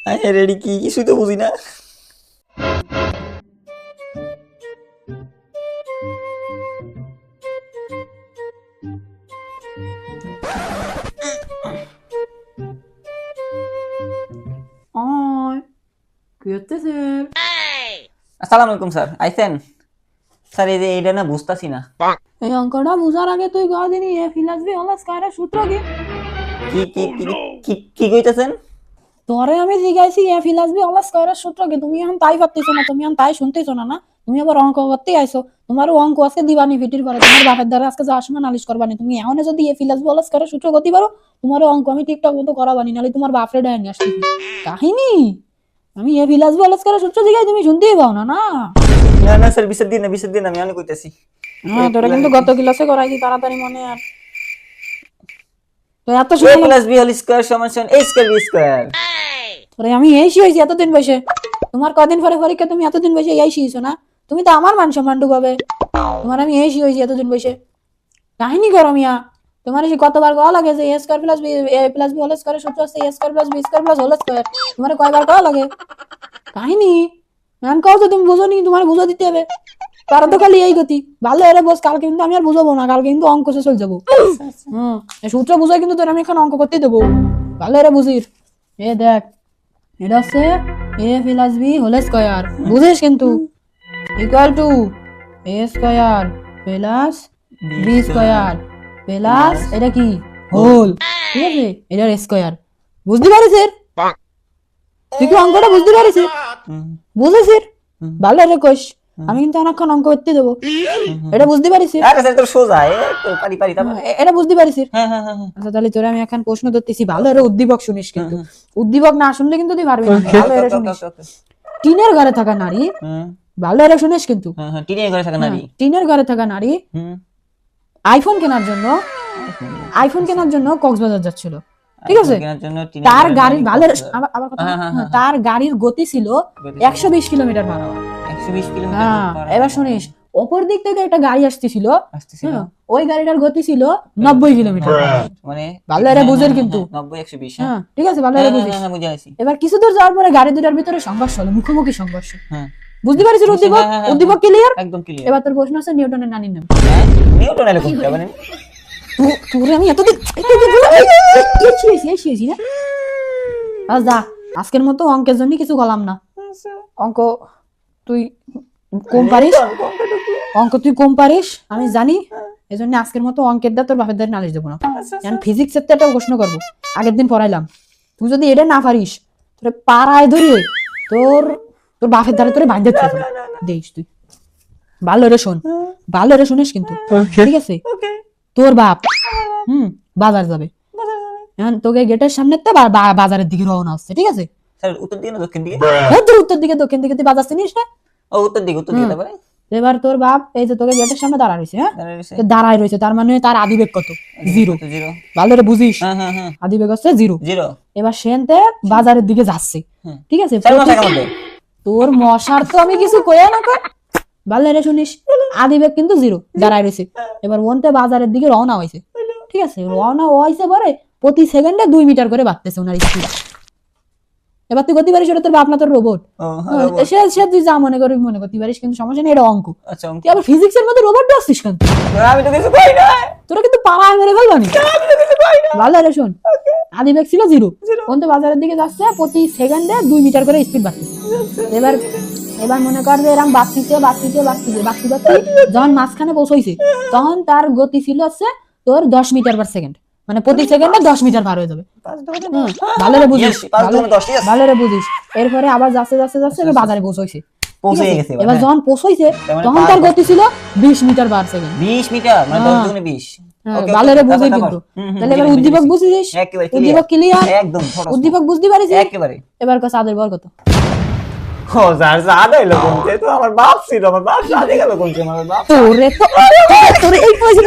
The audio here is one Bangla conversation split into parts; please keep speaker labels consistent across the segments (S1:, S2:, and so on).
S1: আরে রেডি কি কিছুই তো বুঝি না।
S2: কি হচ্ছে স্যার?
S1: আসসালামু আলাইকুম স্যার, আইছেন? স্যার এই যে এইটা না বুঝতাছি না।
S2: এই অঙ্কটা বুঝার আগে তুই কদিনই এ ফিলাসফি হলো স্কয়ারের সূত্র কি?
S1: কি কি কি কি কি কইতাছেন?
S2: তোরে আমি জিজ্ঞাসি এ ফিলাসফি হলো স্কয়ারের সূত্র কি? তুমি এখন তাই ভাবতেছো না, তুমি এখন তাই শুনতেছো না। তুমি আবার অঙ্ক করতে আইছো। তোমারও অঙ্ক আজকে দিবানি ফিটির পরে, তোমার বাপের দ্বারা আজকে যাওয়ার সময় নালিশ করবানি। তুমি এখন যদি এ ফিলাসফি হলো স্কয়ারের সূত্র করতে পারো, তোমারও অঙ্ক আমি ঠিকঠাক মতো করাবানি, নাহলে তোমার বাপরে ডায় নিয়ে আসতে কাহিনী। আমি এ ফিলাসফি হলো স্কয়ারের সূত্র জিজ্ঞাসি, তুমি শুনতেই পাও না। না
S1: না না স্যার, বিচার দিন না, বিচার দিন, আমি অনেক কইতাছি।
S2: হ্যাঁ, তোরা কিন্তু গত ক্লাসে করাইছি, তাড়াতাড়ি মনে আর তো এত
S1: a
S2: সময়
S1: plus b whole square সমান a square b square।
S2: তোরে আমি এই শিখেছি এতদিন বসে। তোমার কদিন পরে পরীক্ষা, তুমি এতদিন বসে এই শিখেছো না? তুমি তো আমার মান সম্মান ডুবাবে। তোমার আমি এই শিখেছি এতদিন বসে। কাহিনী করো মিয়া। তোমার এসে কতবার কওয়া লাগে যে a square plus b a plus b whole স্কয়ারের সূত্র আছে a square plus b square plus whole square. তোমার কয়বার কওয়া লাগে? কাহিনী মান কও তো তুমি বুঝো নি, তোমার বুঝা দিতে হবে। কারণ তো খালি এই গতি ভালো এরে বস, কালকে কিন্তু আমি আর বুঝাবো না, কালকে কিন্তু অঙ্ক শেষ হয়ে যাবো। এই সূত্র বুঝাই কিন্তু তোর আমি এখন অঙ্ক করতে দেবো। ভালো এরে বুঝিস। এ দেখ, এটা হচ্ছে a plus b whole square, বুঝিস কিন্তু, equal to a square plus b square plus এটা কি হোল, ঠিক আছে, এটার স্কয়ার। বুঝতে পারিস? তুই কি অঙ্কটা বুঝতে পারিস? বুঝেছিস? ভালো রে কোষ, আমি কিন্তু অনেকক্ষণ অঙ্ক করতে দেবো। এটা বুঝতে পারিস?
S1: আরে স্যার তো সোজা, এ তো পারি পারি তারপর।
S2: এটা বুঝতে পারিস?
S1: হ্যাঁ হ্যাঁ হ্যাঁ।
S2: আচ্ছা তাহলে তোরা আমি এখন প্রশ্ন ধরতেছি, ভালো রে উদ্দীপক শুনিস কিন্তু। উদ্দীপক না শুনলে কিন্তু তুই পারবি না। ভালো রে শুনিস। টিনের ঘরে থাকা নারী, ভালো রে শুনিস কিন্তু।
S1: হ্যাঁ হ্যাঁ, টিনের ঘরে থাকা নারী।
S2: টিনের ঘরে থাকা নারী আইফোন কেনার জন্য কক্সবাজার যাচ্ছিল, ঠিক আছে। তার গাড়ির ভালো আবার কথা, তার গাড়ির গতি ছিল 120 কিলোমিটার পার আওয়ার।
S1: 120 কিলোমিটার।
S2: হ্যাঁ, এবার শুনিস, অপর দিক থেকে একটা গাড়ি আসতেছিল, ওই গাড়িটার গতি ছিল 90 কিলোমিটার।
S1: মানে
S2: ভালো এরা বুঝের কিন্তু
S1: 90 120।
S2: হ্যাঁ ঠিক আছে, ভালো এরা বুঝিস।
S1: হ্যাঁ বুঝে আছি।
S2: এবার কিছু দূর যাওয়ার পরে গাড়ি দুটার ভিতরে সংঘর্ষ হলো, মুখোমুখি সংঘর্ষ।
S1: হ্যাঁ
S2: বুঝতে পারিস উদ্দীপক? উদ্দীপক ক্লিয়ার?
S1: একদম ক্লিয়ার।
S2: এবার তোর প্রশ্ন আছে নিউটনের নানির নাম।
S1: নিউটন এর করতে পারেন।
S2: তোরে আমি এতদিন এই না। যা, আজকের মতো অঙ্কের জন্য কিছু গলাম না। অঙ্ক তুই কম পারিস, আমি জানি, এজন্য আজকের মতো অঙ্কের দা তোর বাপের দ্বারা নালিশ দেবো না। এখন ফিজিক্সের তো একটা প্রশ্ন করবো, আগের দিন পড়াইলাম। তুই যদি এটা না পারিস, তোর পাড়ায় ধরিয়ে তোর বাপের দ্বারা তোরে বাঁধতে থাকবে দেখিস তুই। ভালো রে শোন, ভালো রে শুনিস কিন্তু, ঠিক আছে। তোর বাপ বাজার যাবে, এখন তোকে গেটের সামনে বাজারের দিকে রওনা হচ্ছে, ঠিক আছে।
S1: স্যার উত্তর দিকে না দক্ষিণ দিকে?
S2: উত্তর দিকে, দক্ষিণ দিকে তুই বাজার চিনিস না?
S1: ও উত্তর দিকে তারপরে
S2: এবার তোর বাপ এই যে তোকে গেটের সামনে দাঁড়ায় রয়েছে, হ্যাঁ দাঁড়ায় রয়েছে, তার মানে তার আদিবেগ কত? 0। ভালো করে বুঝিস, আদিবেগ হচ্ছে 0। এবার সেনতে বাজারের দিকে যাচ্ছে, ঠিক আছে। তোর মশার তো আমি কিছু কইয়া না কর, ভালো রে শুনিস, আদিবেগ কিন্তু 0, দাঁড়ায় রয়েছে। এবার ওনতে বাজারের দিকে রওনা হয়েছে, ঠিক আছে। রওনা হয়েছে পরে প্রতি সেকেন্ডে 2 মিটার করে বাড়তেছে ওনার স্পিড। এবার তুই গতি পারিস, ওটা তোর বাপ না তোর রোবট। সে তুই যা মনে করতে পারিস, কিন্তু সমস্যা নেই, এটা অঙ্ক। তুই আবার ফিজিক্সের মধ্যে রোবট আসছিস কেন?
S1: আমি তো কিছু কই না।
S2: তোরা কিন্তু পাড়ায় মেরে ফেলবানি। ভালো রে শোন, আদিবেগ ছিল 0, কোনতে বাজারের দিকে যাচ্ছে, প্রতি সেকেন্ডে 2 মিটার করে স্পিড বাড়তেছে। এবার মনে কর যে এরকম বাড়তিছে, যখন মাঝখানে পৌঁছাইছে, তখন তার গতি ছিল হচ্ছে তোর 10 মিটার পার সেকেন্ড, মানে প্রতি সেকেন্ডে 10 মিটার পার হয়ে যাবে। ভালো রে বুঝিস। এরপরে আবার যাচ্ছে বাজারে পৌঁছাইছে, এবার যখন পৌঁছাইছে তখন তার গতি ছিল 20 মিটার পার সেকেন্ড।
S1: 20 মিটার মানে 10 গুণে 20।
S2: ভালো রে বুঝিস কিন্তু। তাহলে এবার উদ্দীপক বুঝিস? উদ্দীপক ক্লিয়ার?
S1: একদম।
S2: উদ্দীপক বুঝতে পারিস
S1: একেবারে।
S2: এবার কত আদের বল কত?
S1: ও স্যার সাদা হলো কোনতে, তো আমার বাপ ছিল, আমার বাপ সাদা গেল কোনতে, আমার বাপ
S2: তোরে এই পয়সা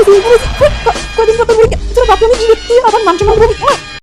S2: তুই কদিন কত তোর বাপ আমি কি আমার মান সম্মান